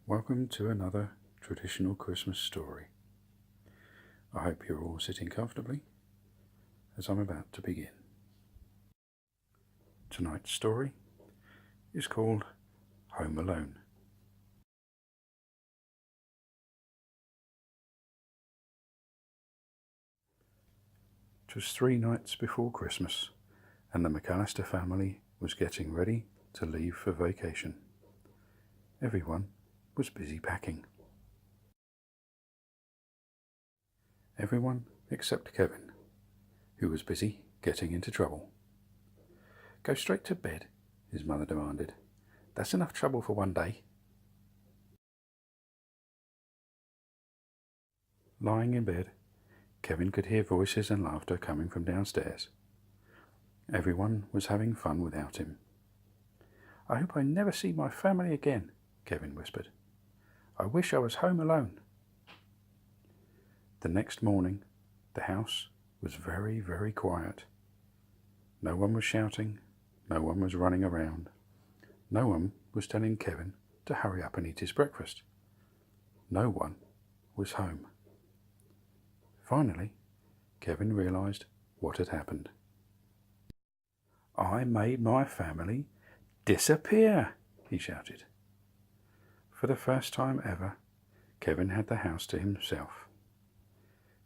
Welcome to another traditional Christmas story. I hope you're all sitting comfortably as I'm about to begin. Tonight's story is called Home Alone. It was 3 nights before Christmas, and the McAllister family was getting ready to leave for vacation. Everyone was busy packing. Everyone except Kevin, who was busy getting into trouble. "Go straight to bed," his mother demanded. "That's enough trouble for one day." Lying in bed, Kevin could hear voices and laughter coming from downstairs. Everyone was having fun without him. "I hope I never see my family again," Kevin whispered. "I wish I was home alone." The next morning, the house was very, very quiet. No one was shouting, no one was running around, no one was telling Kevin to hurry up and eat his breakfast. No one was home. Finally, Kevin realized what had happened. "I made my family disappear," he shouted. For the first time ever, Kevin had the house to himself.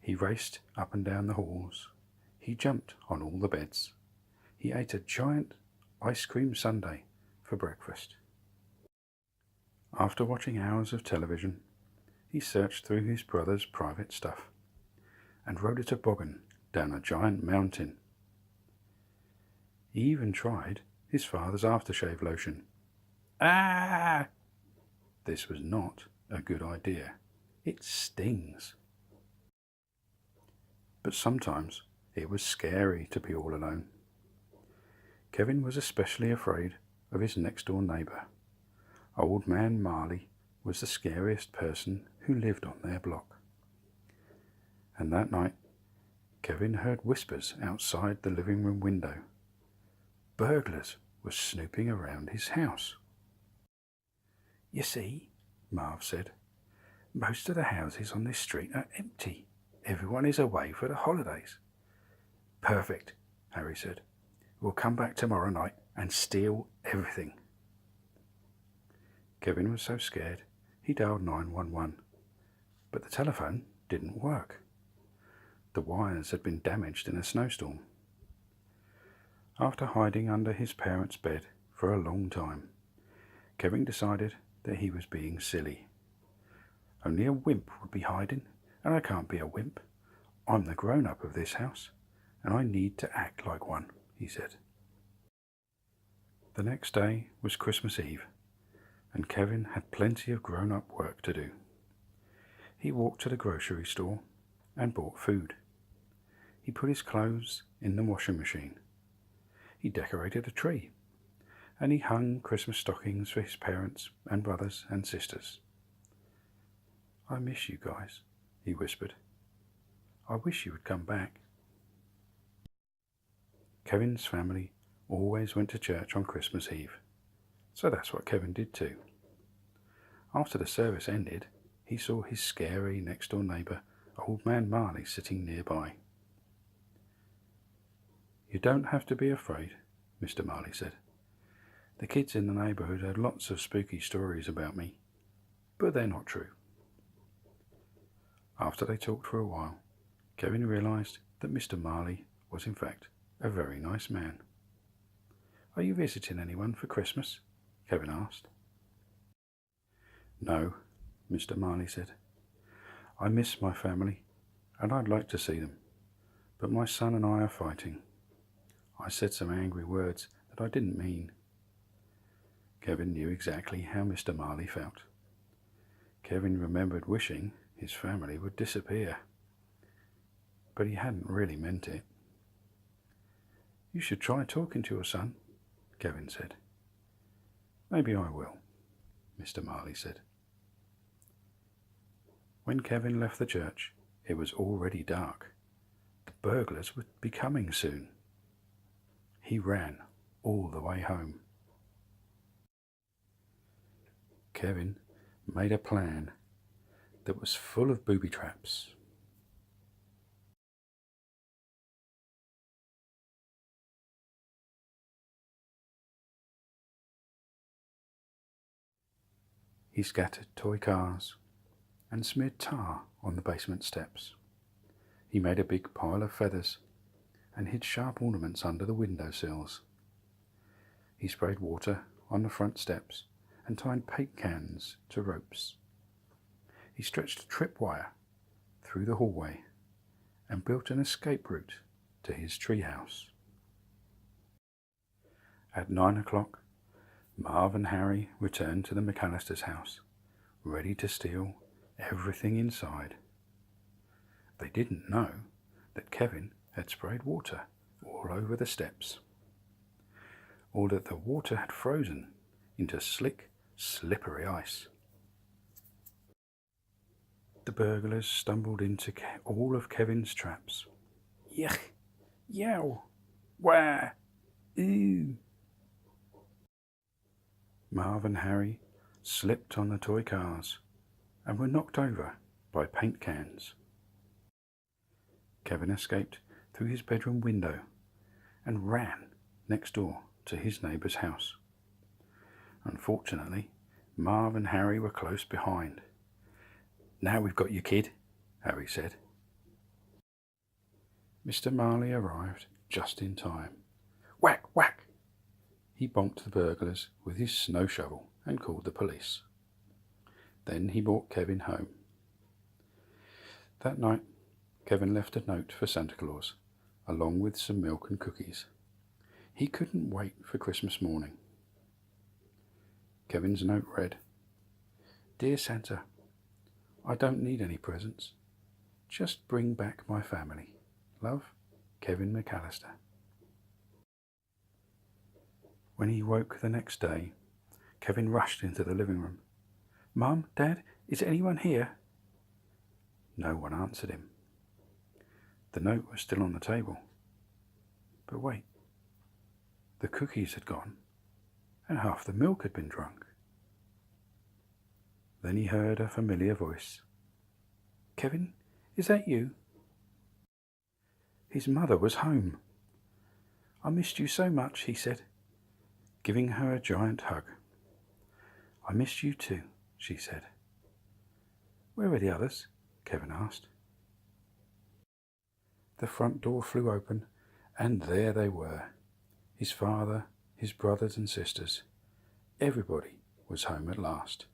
He raced up and down the halls. He jumped on all the beds. He ate a giant ice cream sundae for breakfast. After watching hours of television, he searched through his brother's private stuff and rode a toboggan down a giant mountain. He even tried his father's aftershave lotion. Ah! This was not a good idea. It stings. But sometimes it was scary to be all alone. Kevin was especially afraid of his next-door neighbour. Old Man Marley was the scariest person who lived on their block. And that night, Kevin heard whispers outside the living room window. Burglars were snooping around his house. "You see," Marv said, "most of the houses on this street are empty. Everyone is away for the holidays." "Perfect," Harry said. "We'll come back tomorrow night and steal everything." Kevin was so scared he dialed 911, but the telephone didn't work. The wires had been damaged in a snowstorm. After hiding under his parents' bed for a long time, Kevin decided that he was being silly. "Only a wimp would be hiding, and I can't be a wimp. I'm the grown-up of this house, and I need to act like one," he said. The next day was Christmas Eve, and Kevin had plenty of grown-up work to do. He walked to the grocery store and bought food. He put his clothes in the washing machine. He decorated a tree, and he hung Christmas stockings for his parents and brothers and sisters. "I miss you guys," he whispered. "I wish you would come back." Kevin's family always went to church on Christmas Eve, so that's what Kevin did too. After the service ended, he saw his scary next-door neighbour, Old Man Marley, sitting nearby. "You don't have to be afraid," Mr. Marley said. "The kids in the neighbourhood had lots of spooky stories about me, but they're not true." After they talked for a while, Kevin realised that Mr. Marley was in fact a very nice man. "Are you visiting anyone for Christmas?" Kevin asked. "No," Mr. Marley said. "I miss my family, and I'd like to see them, but my son and I are fighting. I said some angry words that I didn't mean." Kevin knew exactly how Mr. Marley felt. Kevin remembered wishing his family would disappear, but he hadn't really meant it. "You should try talking to your son," Kevin said. "Maybe I will," Mr. Marley said. When Kevin left the church, it was already dark. The burglars would be coming soon. He ran all the way home. Kevin made a plan that was full of booby traps. He scattered toy cars and smeared tar on the basement steps. He made a big pile of feathers and hid sharp ornaments under the window sills. He sprayed water on the front steps and tied paint cans to ropes. He stretched a tripwire through the hallway and built an escape route to his treehouse. At 9 o'clock, Marv and Harry returned to the McAllister's house, ready to steal everything inside. They didn't know that Kevin had sprayed water all over the steps, or that the water had frozen into slick, slippery ice. The burglars stumbled into all of Kevin's traps. Yuck! Yow! Wah! Ooh! Marv and Harry slipped on the toy cars and were knocked over by paint cans. Kevin escaped through his bedroom window and ran next door to his neighbour's house. Unfortunately, Marv and Harry were close behind. "Now we've got you, kid," Harry said. Mr. Marley arrived just in time. Whack, whack! He bonked the burglars with his snow shovel and called the police. Then he brought Kevin home. That night, Kevin left a note for Santa Claus, along with some milk and cookies. He couldn't wait for Christmas morning. Kevin's note read, "Dear Santa, I don't need any presents. Just bring back my family. Love, Kevin McAllister." When he woke the next day, Kevin rushed into the living room. "Mum, Dad, is anyone here?" No one answered him. The note was still on the table. But wait, the cookies had gone, and half the milk had been drunk. Then he heard a familiar voice. "Kevin, is that you?" His mother was home. "I missed you so much," he said, giving her a giant hug. "I missed you too," she said. "Where are the others?" Kevin asked. The front door flew open, and there they were. His father, his brothers and sisters. Everybody was home at last.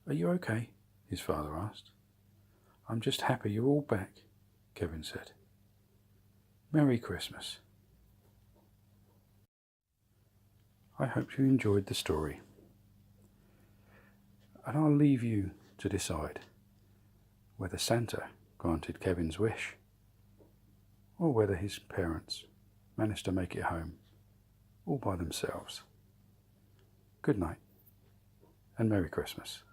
"Are you okay?" his father asked. "I'm just happy you're all back," Kevin said. "Merry Christmas." I hope you enjoyed the story. And I'll leave you to decide whether Santa granted Kevin's wish or whether his parents managed to make it home all by themselves. Good night and Merry Christmas.